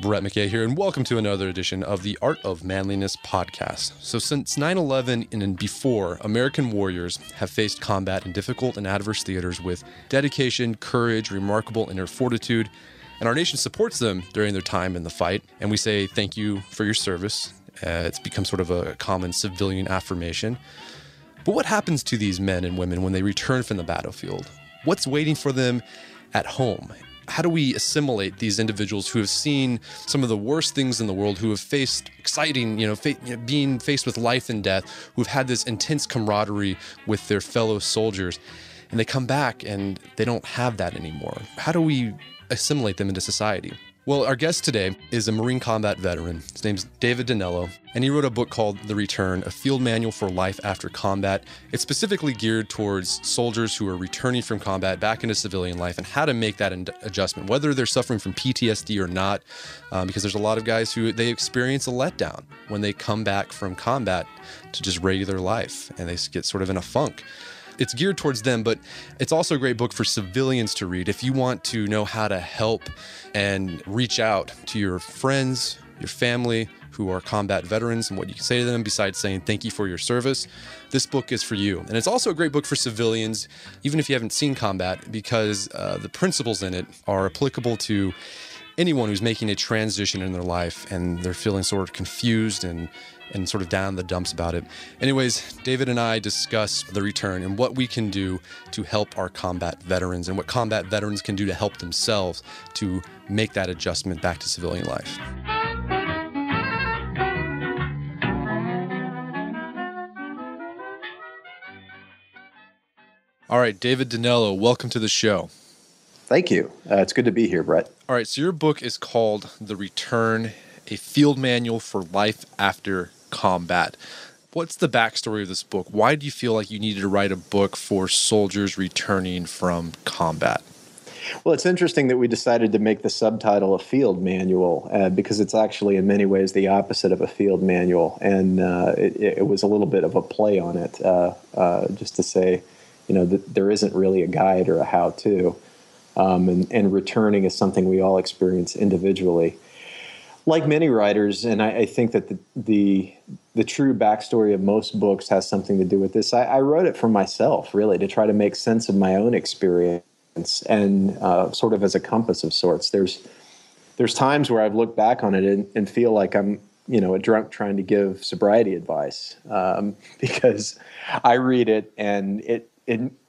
Brett McKay here, and welcome to another edition of the Art of Manliness podcast. So since 9/11 and before, American warriors have faced combat in difficult and adverse theaters with dedication, courage, remarkable inner fortitude, and our nation supports them during their time in the fight. And we say thank you for your service. It's become sort of a common civilian affirmation. But what happens to these men and women when they return from the battlefield? What's waiting for them at home? How do we assimilate these individuals who have seen some of the worst things in the world, who have faced exciting, being faced with life and death, who've had this intense camaraderie with their fellow soldiers, and they come back and they don't have that anymore? How do we assimilate them into society? Well, our guest today is a Marine combat veteran. His name's David Danelo, and he wrote a book called The Return, a field manual for life after combat. It's specifically geared towards soldiers who are returning from combat back into civilian life and how to make that adjustment, whether they're suffering from PTSD or not, because there's a lot of guys who they experience a letdown when they come back from combat to just regular life, and they get sort of in a funk. It's geared towards them, but it's also a great book for civilians to read. If you want to know how to help and reach out to your friends, your family who are combat veterans, and what you can say to them besides saying thank you for your service, this book is for you. And it's also a great book for civilians, even if you haven't seen combat, because the principles in it are applicable to anyone who's making a transition in their life and they're feeling sort of confused and sort of down in the dumps about it. Anyways, David and I discuss The Return and what we can do to help our combat veterans and what combat veterans can do to help themselves to make that adjustment back to civilian life. All right, David Danelo, welcome to the show. Thank you. It's good to be here, Brett. All right, so your book is called The Return, a field manual for life after combat. What's the backstory of this book? Why do you feel like you needed to write a book for soldiers returning from combat? Well, it's interesting that we decided to make the subtitle a field manual because it's actually in many ways the opposite of a field manual. And it was a little bit of a play on it, just to say, that there isn't really a guide or a how-to. And returning is something we all experience individually. Like many writers, and I think that the true backstory of most books has something to do with this. I wrote it for myself, really, to try to make sense of my own experience and sort of as a compass of sorts. There's times where I've looked back on it and feel like I'm, a drunk trying to give sobriety advice because I read it and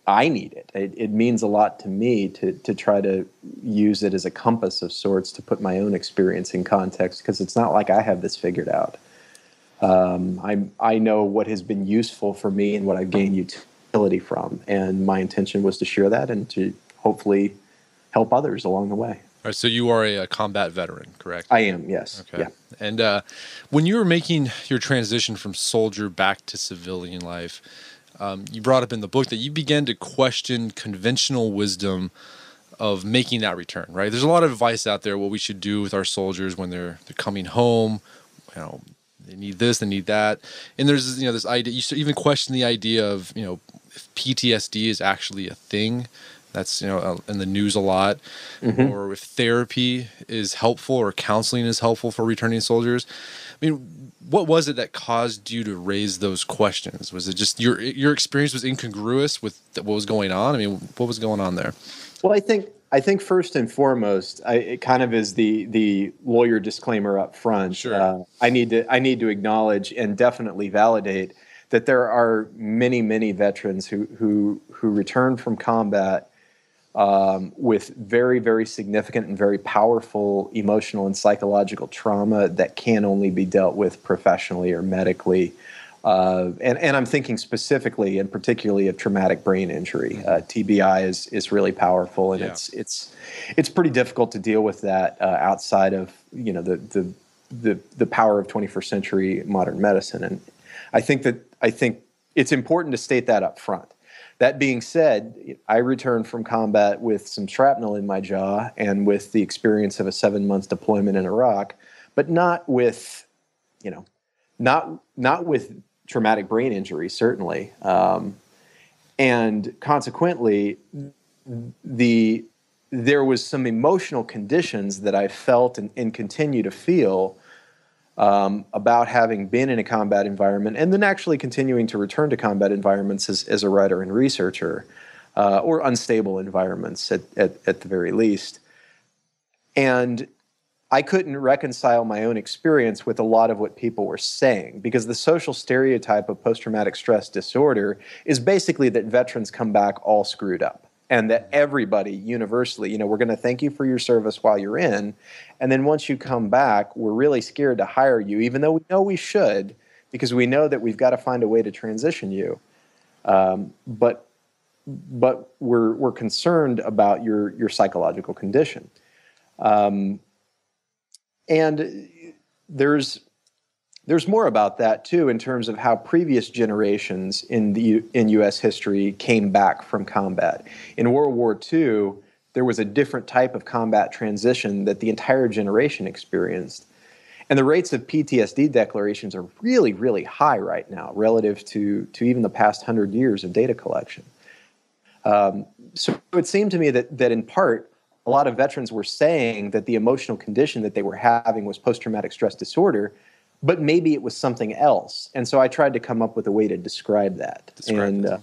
I need it. It means a lot to me to try to use it as a compass of sorts to put my own experience in context, because it's not like I have this figured out. I know what has been useful for me and what I've gained utility from, and my intention was to share that and to hopefully help others along the way. All right, so you are a combat veteran, correct? I am, yes. Okay. Yeah. And when you were making your transition from soldier back to civilian life, you brought up in the book that you began to question conventional wisdom of making that return, right? There's a lot of advice out there what we should do with our soldiers when they're coming home. They need this, they need that. And there's this idea, you even question the idea of, if PTSD is actually a thing. That's, in the news a lot. Mm-hmm. Or if therapy is helpful or counseling is helpful for returning soldiers. I mean, what was it that caused you to raise those questions? Was it just your experience was incongruous with what was going on? I mean, what was going on there? Well, I think first and foremost, it kind of is the lawyer disclaimer up front. Sure. I need to acknowledge and definitely validate that there are many, many veterans who return from combat with very, very significant and very powerful emotional and psychological trauma that can only be dealt with professionally or medically. And I'm thinking specifically and particularly of traumatic brain injury. TBI is really powerful, and it's pretty difficult to deal with that outside of the power of 21st century modern medicine. And I think it's important to state that up front. That being said, I returned from combat with some shrapnel in my jaw and with the experience of a 7-month deployment in Iraq, but not with, not with traumatic brain injury, certainly. And consequently, the there was some emotional conditions that I felt and continue to feel about having been in a combat environment and then actually continuing to return to combat environments as a writer and researcher, or unstable environments at the very least. And I couldn't reconcile my own experience with a lot of what people were saying, because the social stereotype of post-traumatic stress disorder is basically that veterans come back all screwed up, and that everybody universally, we're going to thank you for your service while you're in, and then once you come back, we're really scared to hire you, even though we know we should, because we know that we've got to find a way to transition you. But we're concerned about your psychological condition. And there's more about that too, in terms of how previous generations in U.S. history came back from combat. In World War II, there was a different type of combat transition that the entire generation experienced. And the rates of PTSD declarations are really, really high right now relative to even the past 100 years of data collection. So it seemed to me that in part, a lot of veterans were saying that the emotional condition that they were having was post-traumatic stress disorder, but maybe it was something else. And so I tried to come up with a way to describe that. Okay.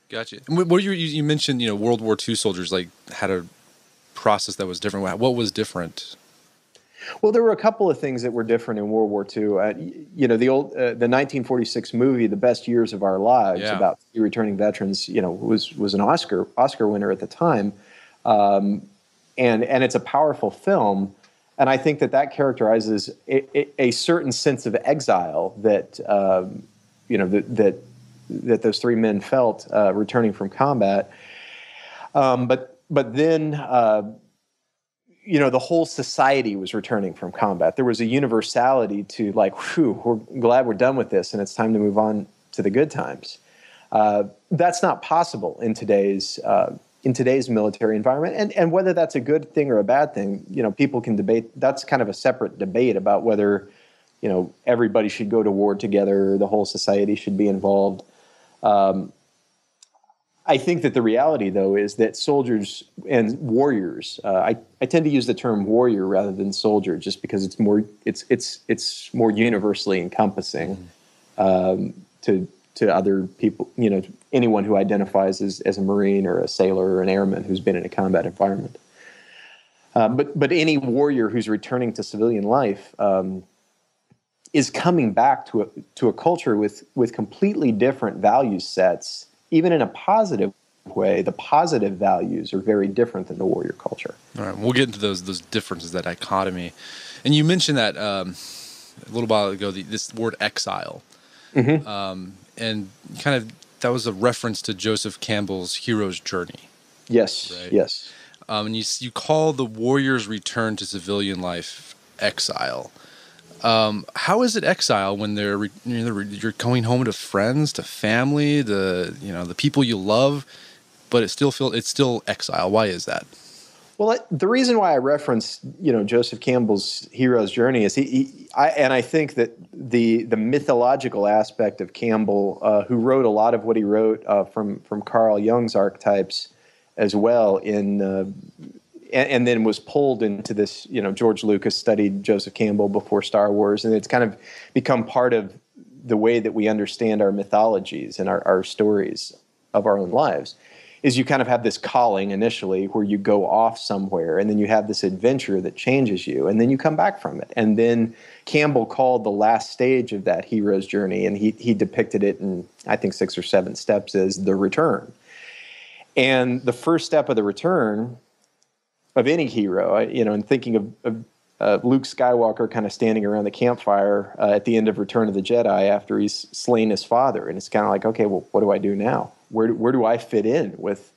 Gotcha. And what you mentioned, World War II soldiers had a process that was different. What was different? Well, there were a couple of things that were different in World War II. The 1946 movie, The Best Years of Our Lives, about returning veterans, was an Oscar winner at the time. And it's a powerful film, and I think that characterizes a certain sense of exile that that those three men felt returning from combat. But then the whole society was returning from combat. There was a universality to we're glad we're done with this, and it's time to move on to the good times. That's not possible in today's military environment, and whether that's a good thing or a bad thing, people can debate. That's kind of a separate debate about whether, everybody should go to war together, or the whole society should be involved. I think that the reality, though, is that soldiers and warriors. I tend to use the term warrior rather than soldier, just because it's more universally encompassing to other people, anyone who identifies as a Marine or a sailor or an airman who's been in a combat environment. But any warrior who's returning to civilian life is coming back to a culture with completely different value sets. Even in a positive way, the positive values are very different than the warrior culture. All right, we'll get into those differences, that dichotomy. And you mentioned that a little while ago, this word exile. Mm-hmm. And kind of that was a reference to Joseph Campbell's hero's journey. Yes, right? Yes. And you call the warrior's return to civilian life exile. How is it exile when you're going home to friends, to family, the people you love, but it's still exile? Why is that? Well, the reason why I referenced, Joseph Campbell's hero's journey is I think that the mythological aspect of Campbell, who wrote a lot of what he wrote from Carl Jung's archetypes as well, and then was pulled into this. George Lucas studied Joseph Campbell before Star Wars, and it's kind of become part of the way that we understand our mythologies and our stories of our own lives. Is you kind of have this calling initially where you go off somewhere, and then you have this adventure that changes you, and then you come back from it. And then Campbell called the last stage of that hero's journey, and he depicted it in, I think, 6 or 7 steps as the return. And the first step of the return of any hero, and thinking of Luke Skywalker kind of standing around the campfire at the end of Return of the Jedi after he's slain his father, and it's kind of like, okay, well, what do I do now? Where do I fit in with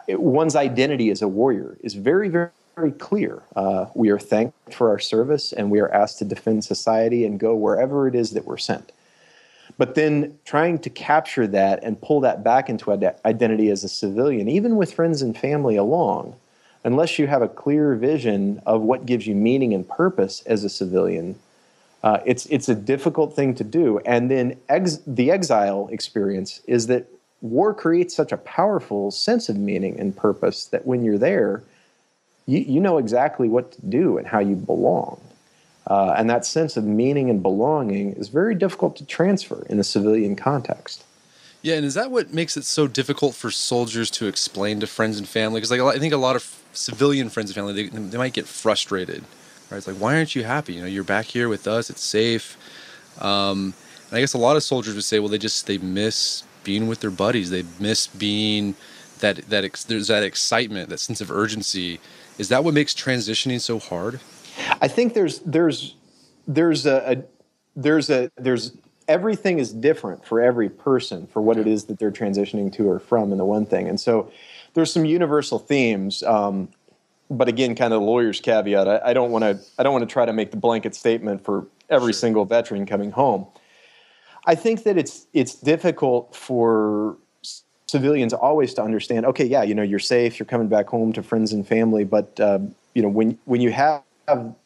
one's identity as a warrior is very, very, very clear. We are thanked for our service, and we are asked to defend society and go wherever it is that we're sent. But then trying to capture that and pull that back into identity as a civilian, even with friends and family along, unless you have a clear vision of what gives you meaning and purpose as a civilian, it's a difficult thing to do. And then the exile experience is that war creates such a powerful sense of meaning and purpose that when you're there, you know exactly what to do and how you belong. And that sense of meaning and belonging is very difficult to transfer in a civilian context. Yeah, and is that what makes it so difficult for soldiers to explain to friends and family? Because I think a lot of civilian friends and family, they might get frustrated. Right? It's like, why aren't you happy? You're back here with us. It's safe. And I guess a lot of soldiers would say, well, they miss being with their buddies. They miss being there's that excitement, that sense of urgency. Is that what makes transitioning so hard? I think there's everything is different for every person for what it is that they're transitioning to or from, and the one thing. And so there's some universal themes. But again, kind of the lawyer's caveat. I don't want to try to make the blanket statement for every single veteran coming home. I think that it's difficult for civilians always to understand. Okay, yeah, you're safe. You're coming back home to friends and family. But when you have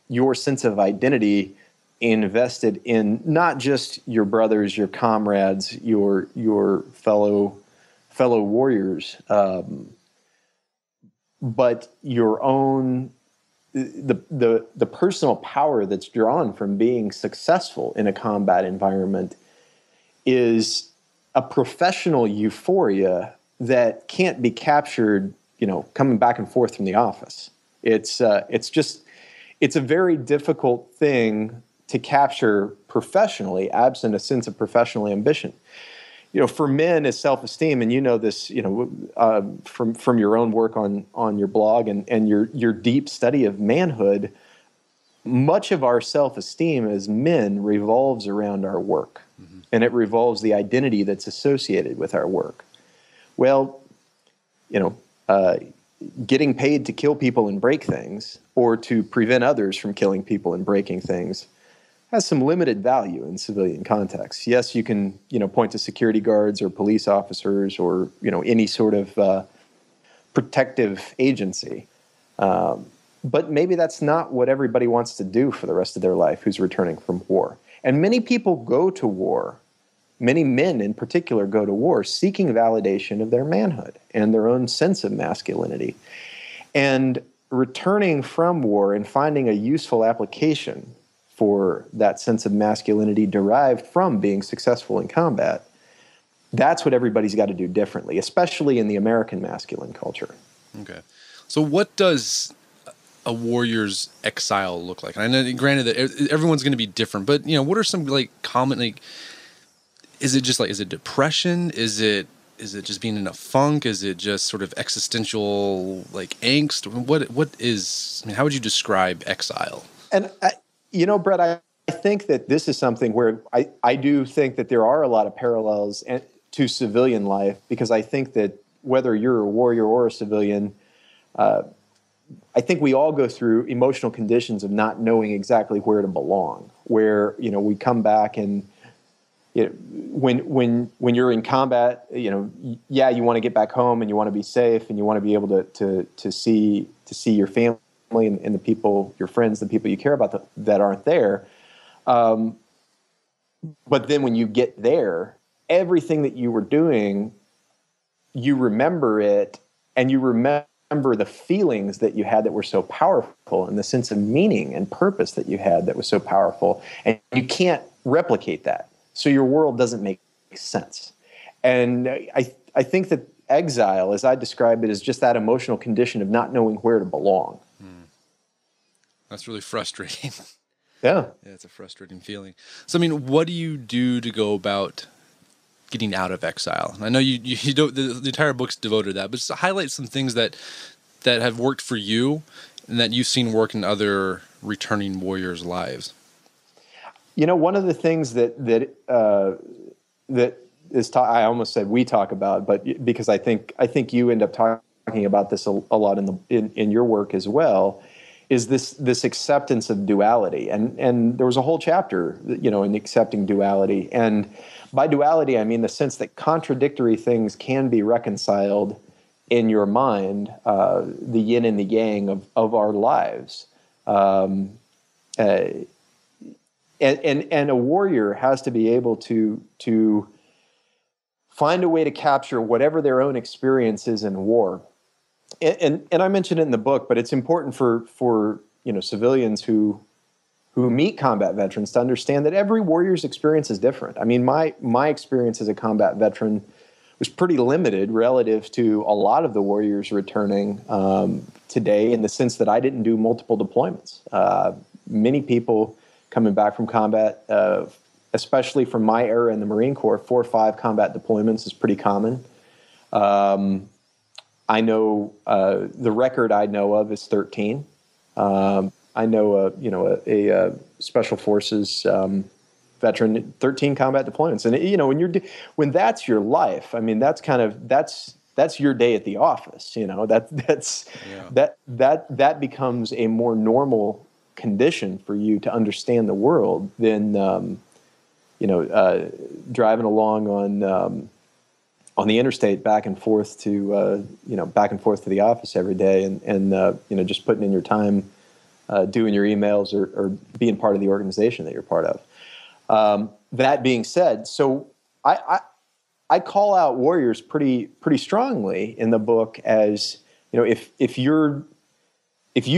your sense of identity invested in not just your brothers, your comrades, your fellow warriors, but your own the personal power that's drawn from being successful in a combat environment is a professional euphoria that can't be captured, coming back and forth from the office. It's a very difficult thing to capture professionally, absent a sense of professional ambition. For men is self-esteem, and this, from your own work on your blog and your deep study of manhood, much of our self-esteem as men revolves around our work, and it revolves the identity that's associated with our work. Well, getting paid to kill people and break things, or to prevent others from killing people and breaking things, has some limited value in civilian contexts. Yes, you can, point to security guards or police officers or, any sort of protective agency. But maybe that's not what everybody wants to do for the rest of their life who's returning from war. And many people go to war, many men in particular go to war seeking validation of their manhood and their own sense of masculinity. And returning from war and finding a useful application for that sense of masculinity derived from being successful in combat, that's what everybody's got to do differently, especially in the American masculine culture. Okay. So what does a warrior's exile look like? And I know, granted, that everyone's going to be different, but, what are some, common, is it depression? Is it just being in a funk? Is it just sort of existential, angst? How would you describe exile? And Brett, I think that this is something where I do think that there are a lot of parallels to civilian life, because I think that whether you're a warrior or a civilian, I think we all go through emotional conditions of not knowing exactly where to belong, where, we come back and, when you're in combat, you want to get back home and you want to be safe and you want to be able to see your family and the people, your friends, the people you care about that aren't there. But then when you get there, everything that you were doing, you remember it, and you remember the feelings that you had that were so powerful, and the sense of meaning and purpose that you had that was so powerful, and you can't replicate that. So your world doesn't make sense. And I think that exile, as I describe it, is just that emotional condition of not knowing where to belong. That's really frustrating. Yeah. Yeah, it's a frustrating feeling. So, what do you do to go about getting out of exile? And I know you don't, the entire book's devoted to that, but just highlight some things that have worked for you and that you've seen work in other returning warriors' lives. One of the things that is I almost said we talk about, but because I think you end up talking about this a lot in your work as well, is this acceptance of duality. And there was a whole chapter, in accepting duality. And by duality, I mean the sense that contradictory things can be reconciled in your mind, the yin and the yang of our lives. And a warrior has to be able to find a way to capture whatever their own experience is in war. And I mentioned it in the book, but it's important for civilians who meet combat veterans to understand that every warrior's experience is different. I mean, my experience as a combat veteran was pretty limited relative to a lot of the warriors returning today, in the sense that I didn't do multiple deployments. Many people coming back from combat, especially from my era in the Marine Corps, 4 or 5 combat deployments is pretty common. I know the record I know of is 13. I know a special forces veteran, 13 combat deployments, and when that's your life, I mean, that's your day at the office. That becomes a more normal condition for you to understand the world than driving along on the interstate back and forth to the office every day, and just putting in your time, doing your emails or being part of the organization that you're part of. That being said, so I call out warriors pretty strongly in the book as, if you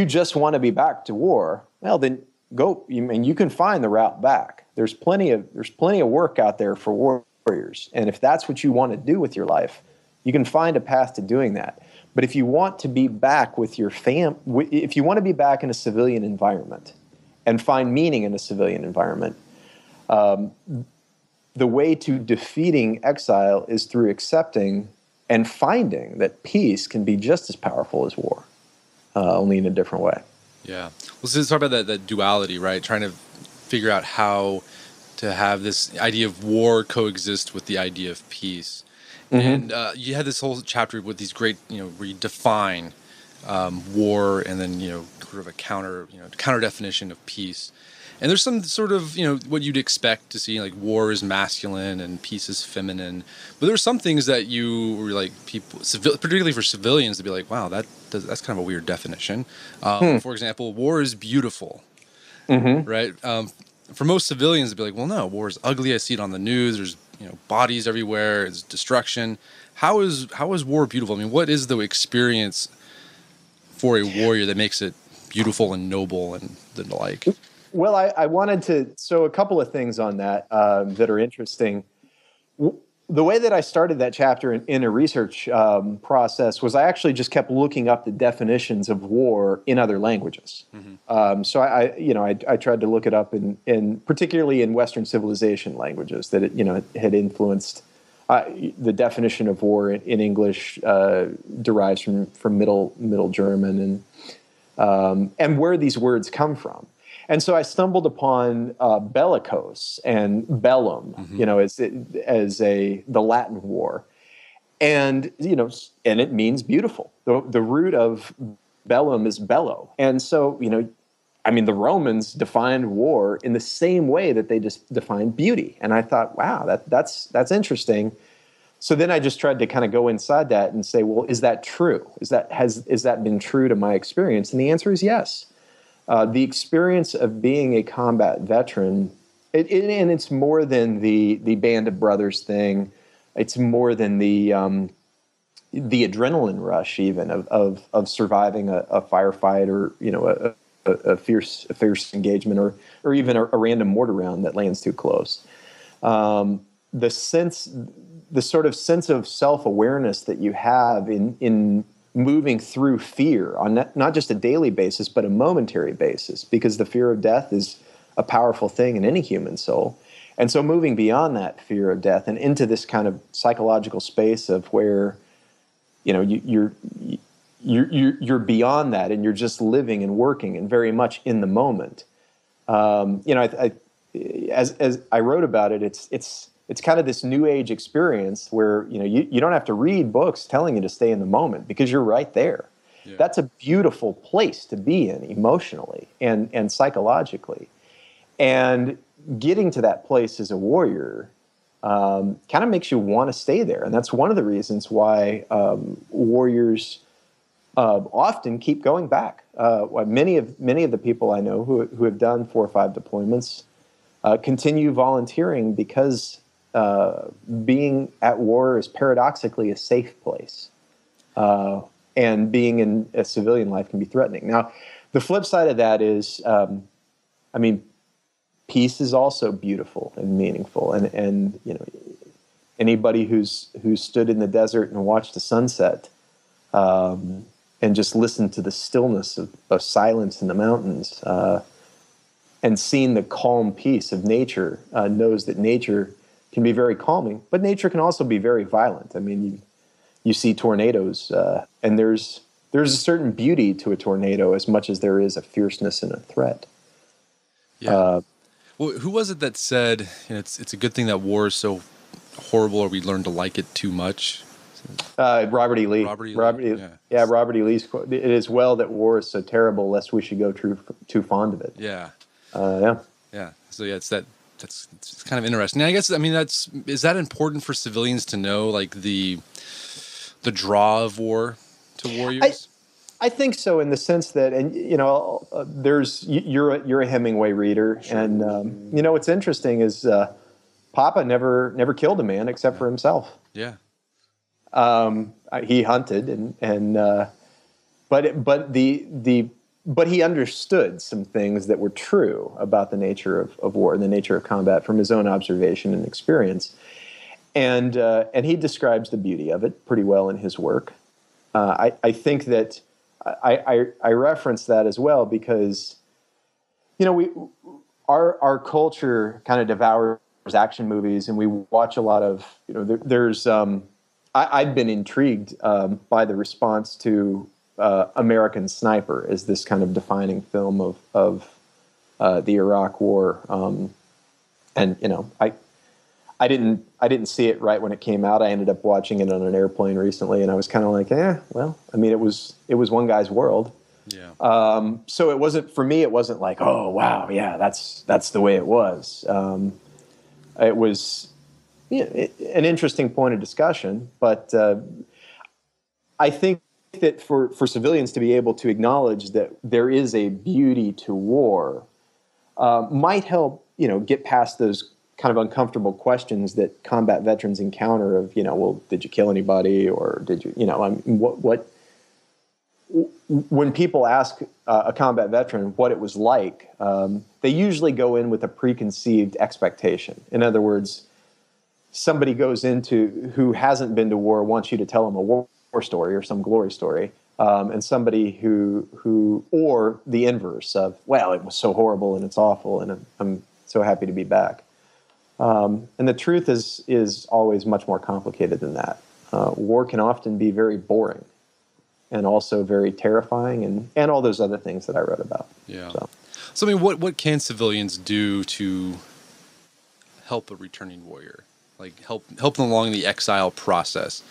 just want to be back to war, well, then go. You can find the route back. There's plenty of work out there for warriors, and if that's what you want to do with your life, you can find a path to doing that. But if you want to be back with your if you want to be back in a civilian environment and find meaning in a civilian environment, the way to defeating exile is through accepting and finding that peace can be just as powerful as war, only in a different way. Yeah. Well, so let's talk about that duality, right? Trying to figure out how to have this idea of war coexist with the idea of peace. Mm-hmm. And you had this whole chapter with these great, where you define war, and then, sort of a counter definition of peace. And there's some sort of, what you'd expect to see, like war is masculine and peace is feminine. But there's some things that you were like, people, particularly for civilians, to be like, wow, that's kind of a weird definition. For example, war is beautiful, mm-hmm. right? For most civilians, to be like, well, no, war is ugly. I see it on the news. There's bodies everywhere. It's destruction. How is war beautiful? I mean, what is the experience for a warrior that makes it beautiful and noble and the like? Well, I wanted to, so a couple of things on that that are interesting. The way that I started that chapter in a research process was I actually just kept looking up the definitions of war in other languages. Mm-hmm. So I tried to look it up in particularly in Western civilization languages that it had influenced. The definition of war in English derives from Middle German and where these words come from. And so I stumbled upon bellicose and bellum, mm-hmm. as the Latin war, and and it means beautiful. The root of bellum is bellow, and so the Romans defined war in the same way that they just defined beauty, and I thought, wow, that's interesting. So then I just tried to kind of go inside that and say, well, is that true? Is that been true to my experience? And the answer is yes. The experience of being a combat veteran, and it's more than the Band of Brothers thing. It's more than the adrenaline rush, even of surviving a firefight, or a fierce engagement, or even a random mortar round that lands too close. The sort of sense of self-awareness that you have in moving through fear on not just a daily basis, but a momentary basis, because the fear of death is a powerful thing in any human soul. And so moving beyond that fear of death and into this kind of psychological space of where, you're beyond that and you're just living and working and very much in the moment. As I wrote about it, it's kind of this new age experience where you don't have to read books telling you to stay in the moment because you're right there. Yeah. That's a beautiful place to be in emotionally and psychologically. And getting to that place as a warrior kind of makes you want to stay there. And that's one of the reasons why warriors often keep going back. Many of the people I know who have done 4 or 5 deployments continue volunteering because being at war is paradoxically a safe place. And being in a civilian life can be threatening. Now, the flip side of that is, peace is also beautiful and meaningful. And anybody who's stood in the desert and watched the sunset, and just listened to the stillness of silence in the mountains, and seen the calm peace of nature, knows that nature can be very calming, but nature can also be very violent. I mean, you see tornadoes, and there's a certain beauty to a tornado as much as there is a fierceness and a threat. Yeah. Well, who was it that said, it's a good thing that war is so horrible, or we learn to like it too much? Robert E. Lee. Yeah, Robert E. Lee's quote. It is well that war is so terrible, lest we should go too fond of it. Yeah. Yeah. So yeah, it's kind of interesting. I guess, is that important for civilians to know, like the draw of war to warriors? I think so, in the sense that, and you're a Hemingway reader, sure. And what's interesting is Papa never killed a man except for himself. Yeah. He hunted, but he understood some things that were true about the nature of war and the nature of combat from his own observation and experience, and he describes the beauty of it pretty well in his work. I think that I reference that as well because our culture kind of devours action movies, and we watch a lot of there's. I've been intrigued by the response to American Sniper as this kind of defining film of the Iraq War, and I didn't see it right when it came out. I ended up watching it on an airplane recently, and I was kind of like, it was one guy's world. Yeah. So it wasn't, for me, it wasn't like, oh wow, yeah, that's the way it was. It was an interesting point of discussion, but I think that for civilians to be able to acknowledge that there is a beauty to war might help, get past those kind of uncomfortable questions that combat veterans encounter of, well, did you kill anybody, or did you, what when people ask a combat veteran what it was like, they usually go in with a preconceived expectation. In other words, somebody goes into who hasn't been to war wants you to tell them a war story or some glory story, and somebody who or the inverse of, well, it was so horrible and it's awful and I'm so happy to be back. And the truth is always much more complicated than that. War can often be very boring and also very terrifying and all those other things that I wrote about. Yeah. So what can civilians do to help a returning warrior? Like help them along the exile process?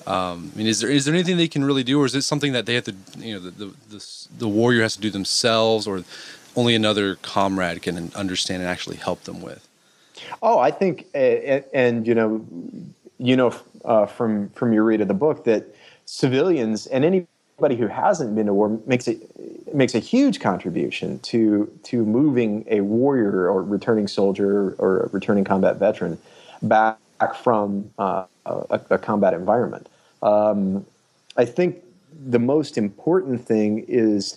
Is there anything they can really do, or is it something that they have to, the warrior has to do themselves, or only another comrade can understand and actually help them with? Oh, I think, from your read of the book that civilians and anybody who hasn't been to war makes a huge contribution to moving a warrior or returning soldier or a returning combat veteran back from a combat environment. I think the most important thing is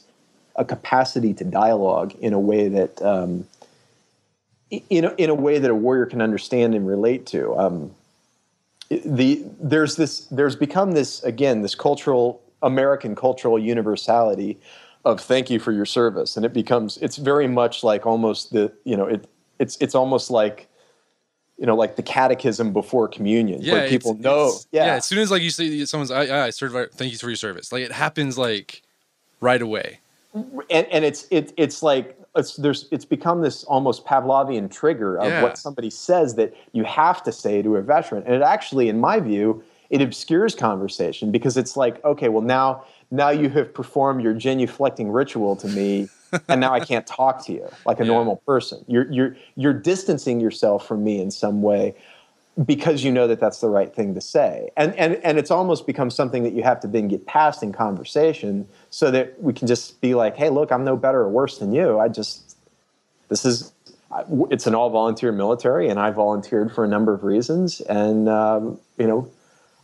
a capacity to dialogue in a way that in a way that a warrior can understand and relate to. There's become this American cultural universality of thank you for your service, and it's very much like almost it's almost like like the catechism before communion, where people know. As soon as you say someone's I served, thank you for your service, it happens right away. And it's become this almost Pavlovian trigger of what somebody says that you have to say to a veteran. And it actually, in my view, it obscures conversation, because it's like, okay, well now you have performed your genuflecting ritual to me, and now I can't talk to you like a normal person. You're distancing yourself from me in some way because you know that that's the right thing to say. And it's almost become something that you have to then get past in conversation so that we can just be like, hey, look, I'm no better or worse than you. it's an all-volunteer military, and I volunteered for a number of reasons. And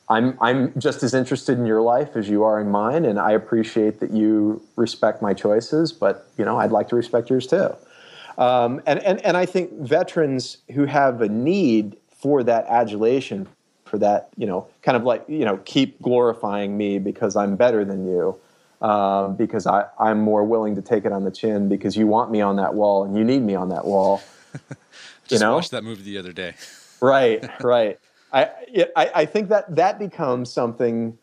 I'm just as interested in your life as you are in mine, and I appreciate that you respect my choices. But I'd like to respect yours too. And I think veterans who have a need for that adulation, for that kind of like keep glorifying me because I'm better than you. Because I'm more willing to take it on the chin because you want me on that wall and you need me on that wall. Just watched that movie the other day. Right. I think that becomes something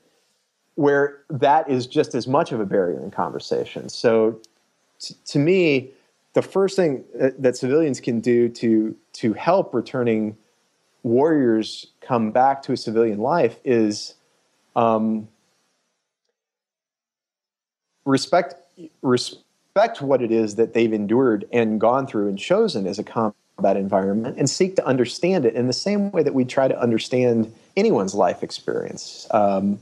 where that is just as much of a barrier in conversation. So to me, the first thing that civilians can do to help returning warriors come back to a civilian life is respect what it is that they've endured and gone through and chosen as a combat environment, and seek to understand it in the same way that we try to understand anyone's life experience. To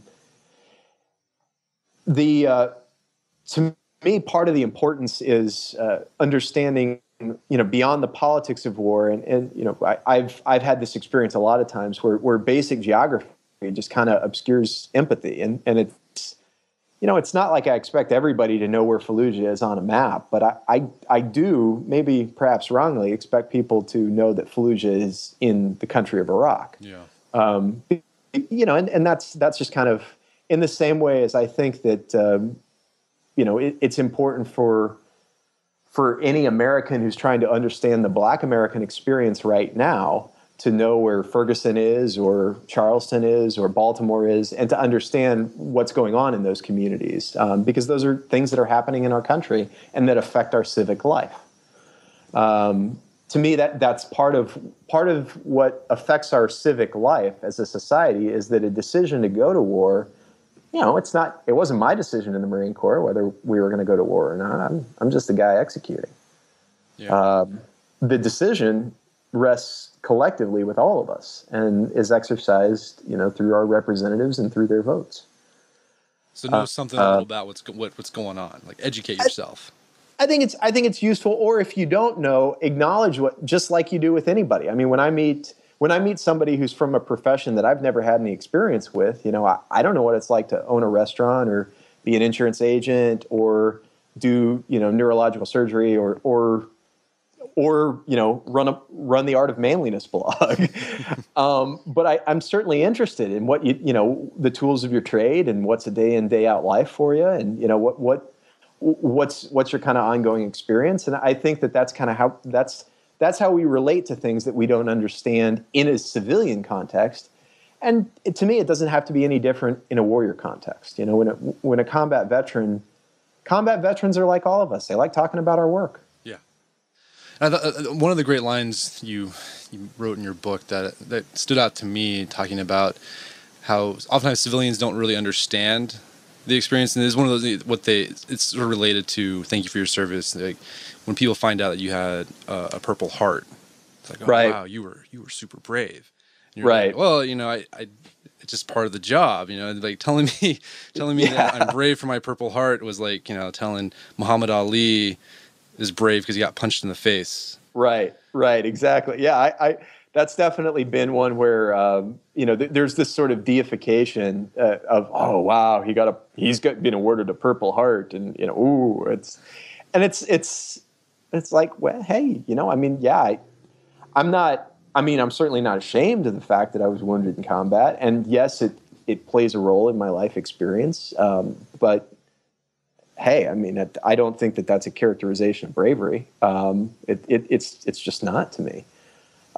me, part of the importance is understanding, beyond the politics of war, and I've had this experience a lot of times where basic geography just kind of obscures empathy, and it's it's not like I expect everybody to know where Fallujah is on a map, but I do, maybe perhaps wrongly, expect people to know that Fallujah is in the country of Iraq. Yeah. And that's just kind of in the same way as I think that it's important for any American who's trying to understand the Black American experience right now to know where Ferguson is or Charleston is or Baltimore is, and to understand what's going on in those communities, because those are things that are happening in our country and that affect our civic life. To me, that's part of what affects our civic life as a society, is that a decision to go to war, it wasn't my decision in the Marine Corps whether we were going to go to war or not. I'm just the guy executing. Yeah. The decision rests collectively with all of us and is exercised, through our representatives and through their votes. So know something a little about what's going on. Like, educate yourself. I think it's useful. Or if you don't know, acknowledge just like you do with anybody. I mean, when I meet somebody who's from a profession that I've never had any experience with, I don't know what it's like to own a restaurant or be an insurance agent or do neurological surgery or run the Art of Manliness blog. But I'm certainly interested in what the tools of your trade and what's a day in, day out life for you, and what's your kind of ongoing experience. And I think that's kind of how that's how we relate to things that we don't understand in a civilian context. And to me, it doesn't have to be any different in a warrior context. When a combat veterans are like all of us. They like talking about our work. One of the great lines you wrote in your book that stood out to me, talking about how oftentimes civilians don't really understand the experience, and it's one of those it's sort of related to thank you for your service. Like, when people find out that you had a Purple Heart, it's like, oh, right. Wow, you were super brave. And you're right. Like, well, it's just part of the job. Like telling me that I'm brave for my Purple Heart was like telling Muhammad Ali is brave because he got punched in the face. Right, exactly. Yeah, I that's definitely been one where there's this sort of deification of, oh wow, he's been awarded a Purple Heart, and it's like, well, hey, I'm certainly not ashamed of the fact that I was wounded in combat, and yes, it plays a role in my life experience, but hey, I don't think that that's a characterization of bravery. It's just not to me.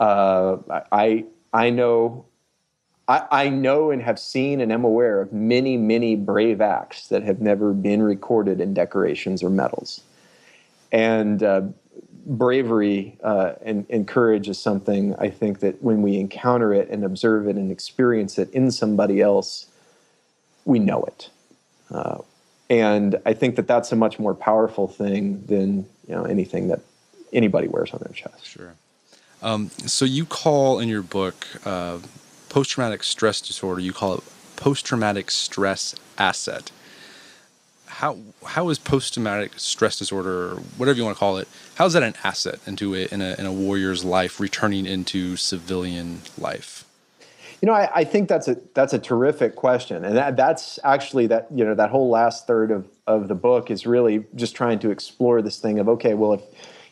I know and have seen and am aware of many, many brave acts that have never been recorded in decorations or medals. And bravery and courage is something, I think, that when we encounter it and observe it and experience it in somebody else, we know it. And I think that that's a much more powerful thing than anything that anybody wears on their chest. Sure. So you call in your book post-traumatic stress disorder, you call it post-traumatic stress asset. how is post-traumatic stress disorder, or whatever you want to call it, how is that an asset in a warrior's life returning into civilian life? I think that's a terrific question, and that's actually that whole last third of the book is really just trying to explore this thing of, okay, well,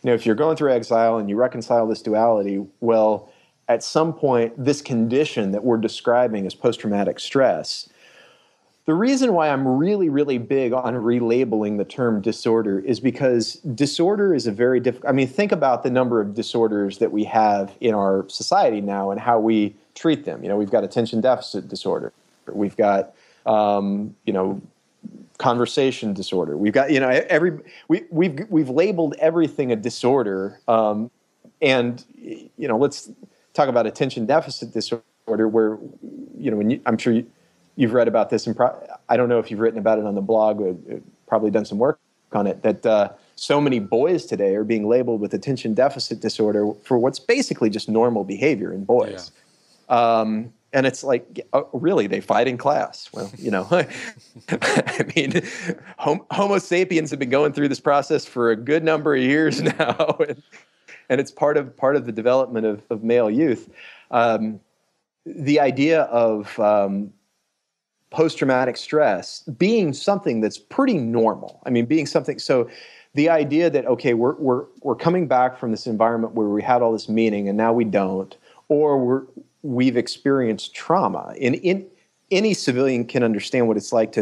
if you're going through exile and you reconcile this duality, well, at some point, this condition that we're describing as post-traumatic stress. The reason why I'm really, really big on relabeling the term disorder is because disorder is a very difficult. I mean, think about the number of disorders that we have in our society now and how we treat them. We've got attention deficit disorder. We've got, conversation disorder. We've got, we've labeled everything a disorder. Let's talk about attention deficit disorder, where, I'm sure you've read about this, and I don't know if you've written about it on the blog, or probably done some work on it, that so many boys today are being labeled with attention deficit disorder for what's basically just normal behavior in boys. Yeah. And it's like, really, they fight in class. Well, I mean, Homo sapiens have been going through this process for a good number of years now, and it's part of the development of male youth. The idea of post-traumatic stress being something that's pretty normal. I mean, being something. So, the idea that, okay, we're coming back from this environment where we had all this meaning and now we don't, or we've experienced trauma. In any civilian can understand what it's like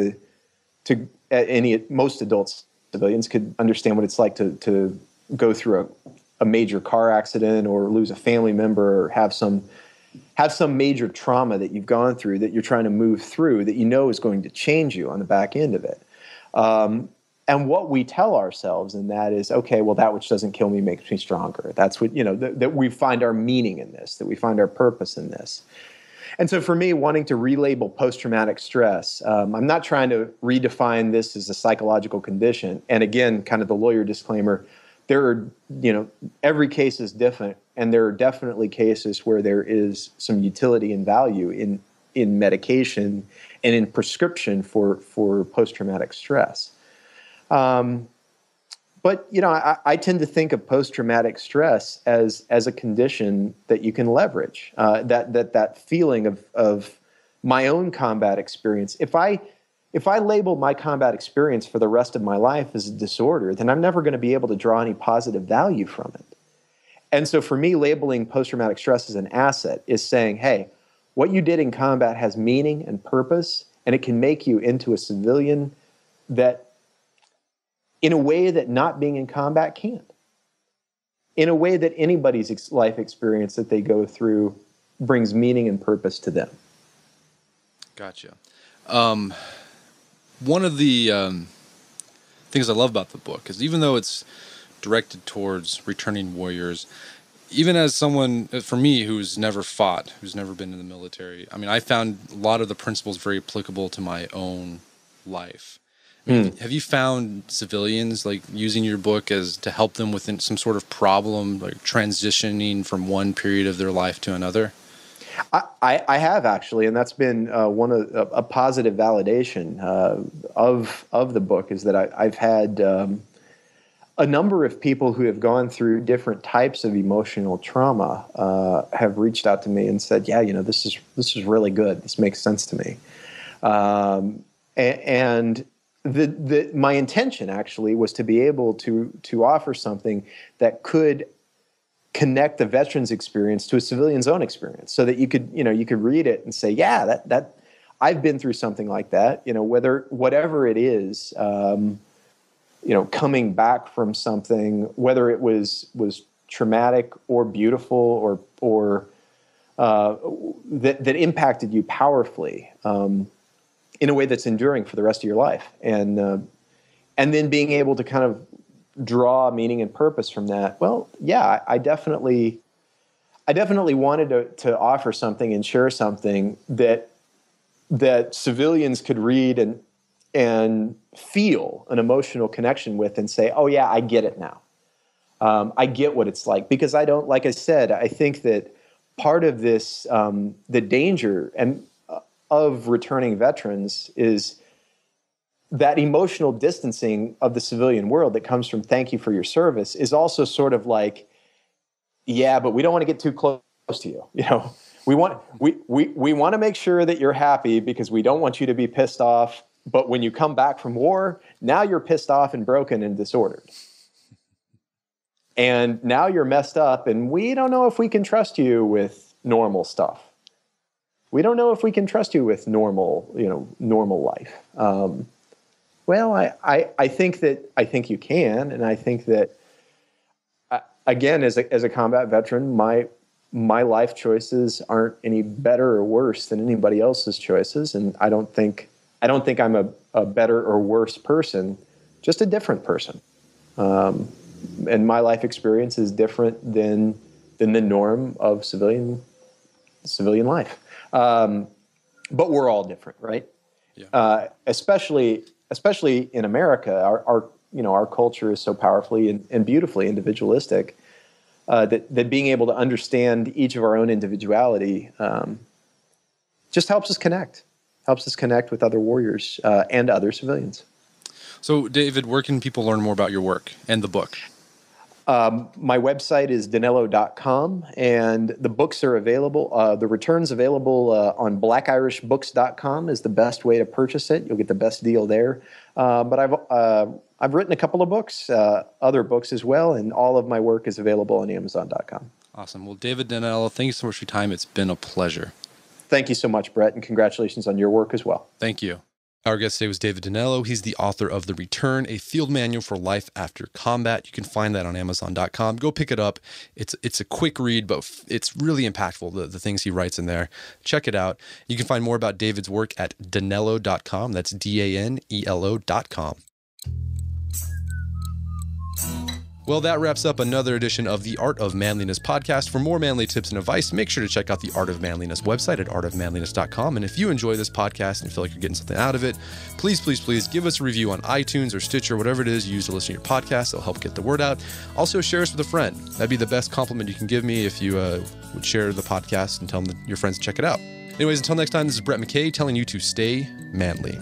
most adult civilians could understand what it's like to go through a major car accident or lose a family member or have some major trauma that you've gone through that you're trying to move through that is going to change you on the back end of it. And what we tell ourselves in that is, okay, well, that which doesn't kill me makes me stronger. That's what, that we find our meaning in this, that we find our purpose in this. And so for me, wanting to relabel post-traumatic stress, I'm not trying to redefine this as a psychological condition. And again, kind of the lawyer disclaimer, there are, every case is different. And there are definitely cases where there is some utility and value in medication and in prescription for post-traumatic stress. But I tend to think of post-traumatic stress as a condition that you can leverage. That feeling of my own combat experience. If I label my combat experience for the rest of my life as a disorder, then I'm never going to be able to draw any positive value from it. And so for me, labeling post-traumatic stress as an asset is saying, hey, what you did in combat has meaning and purpose, and it can make you into a civilian that, in a way that not being in combat can't. In a way that anybody's life experience that they go through brings meaning and purpose to them. Gotcha. One of the things I love about the book is, even though it's directed towards returning warriors, even as someone, for me, who's never fought, who's never been in the military, I mean, I found a lot of the principles very applicable to my own life. I mean, have you found civilians using your book to help them with some sort of problem, like transitioning from one period of their life to another? I have, actually, and that's been a positive validation of the book, is that I've had a number of people who have gone through different types of emotional trauma have reached out to me and said, yeah, this is really good. This makes sense to me. And my intention actually was to be able to offer something that could connect the veteran's experience to a civilian's own experience, so that you could read it and say, yeah, that I've been through something like that. Whatever it is, coming back from something, whether it was traumatic or beautiful or that impacted you powerfully in a way that's enduring for the rest of your life, and then being able to kind of draw meaning and purpose from that. Well, yeah, I definitely wanted to offer something and share something that civilians could read and feel an emotional connection with and say, oh yeah, I get it now. I get what it's like, because like I said, I think that part of this, the danger of returning veterans is that emotional distancing of the civilian world that comes from thank you for your service is also sort of like, yeah, but we don't want to get too close to you. You know, we want to make sure that you're happy because we don't want you to be pissed off. But when you come back from war, now you're pissed off and broken and disordered. And now you're messed up, and we don't know if we can trust you with normal stuff. We don't know if we can trust you with normal life. Well, I think you can, and I think that again, as a combat veteran, my life choices aren't any better or worse than anybody else's choices, and I don't think I'm a better or worse person, just a different person. And my life experience is different than the norm of civilian life. But we're all different, right? Yeah. Especially in America, our culture is so powerfully and beautifully individualistic that being able to understand each of our own individuality just helps us connect with other warriors and other civilians. So, David, where can people learn more about your work and the book? My website is danelo.com, and the books are available. The return's available on blackirishbooks.com is the best way to purchase it. You'll get the best deal there. But I've written a couple of books, other books as well, and all of my work is available on Amazon.com. Awesome. Well, David Danelo, thank you so much for your time. It's been a pleasure. Thank you so much, Brett, and congratulations on your work as well. Thank you. Our guest today was David Danelo. He's the author of The Return, a field manual for life after combat. You can find that on Amazon.com. Go pick it up. It's a quick read, but it's really impactful, the things he writes in there. Check it out. You can find more about David's work at danelo.com. That's DANELO.com. Well, that wraps up another edition of the Art of Manliness podcast. For more manly tips and advice, make sure to check out the Art of Manliness website at artofmanliness.com. And if you enjoy this podcast and feel like you're getting something out of it, please give us a review on iTunes or Stitcher, whatever it is you use to listen to your podcast. It'll help get the word out. Also, share us with a friend. That'd be the best compliment you can give me if you would share the podcast and tell your friends to check it out. Anyways, until next time, this is Brett McKay telling you to stay manly.